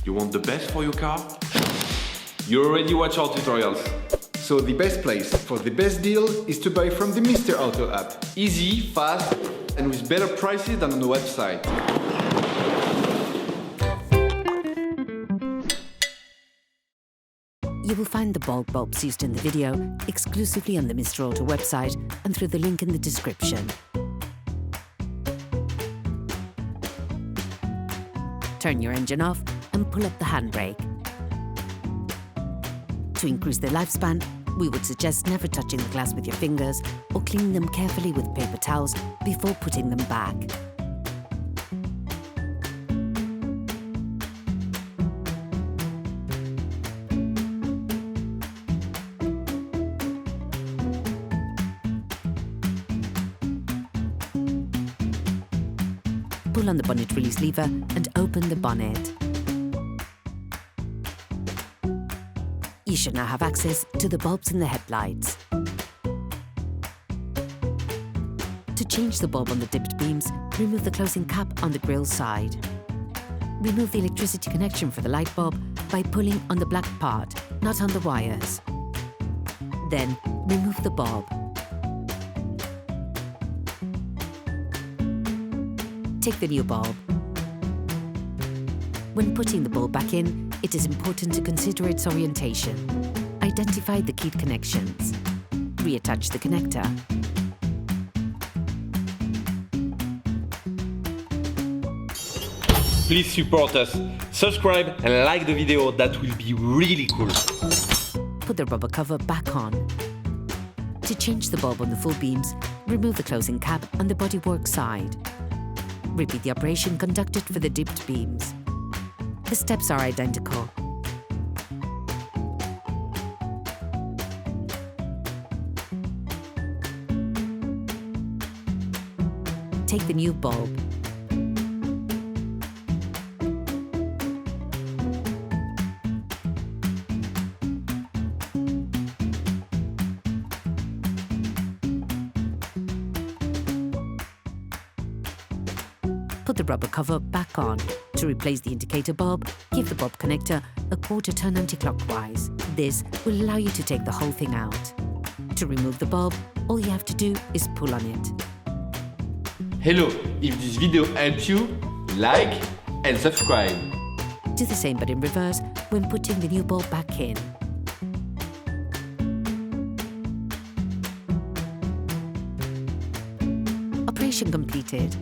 You want the best for your car? You already watch our tutorials. So the best place for the best deal is to buy from the Mr. Auto app. Easy, fast, and with better prices than on the website. You will find the bulbs used in the video exclusively on the Mr. Auto website and through the link in the description. Turn your engine off and pull up the handbrake. To increase their lifespan, we would suggest never touching the glass with your fingers or cleaning them carefully with paper towels before putting them back. Pull on the bonnet release lever and open the bonnet. You should now have access to the bulbs in the headlights. To change the bulb on the dipped beams, remove the closing cap on the grille side. Remove the electricity connection for the light bulb by pulling on the black part, not on the wires. Then, remove the bulb. Take the new bulb. When putting the bulb back in, it is important to consider its orientation. Identify the keyed connections. Reattach the connector. Please support us. Subscribe and like the video, that will be really cool. Put the rubber cover back on. To change the bulb on the full beams, remove the closing cap on the bodywork side. Repeat the operation conducted for the dipped beams. The steps are identical. Take the new bulb. Put the rubber cover back on. To replace the indicator bulb, give the bulb connector a quarter turn anti-clockwise. This will allow you to take the whole thing out. To remove the bulb, all you have to do is pull on it. Hello, if this video helped you, like and subscribe. Do the same but in reverse when putting the new bulb back in. Operation completed.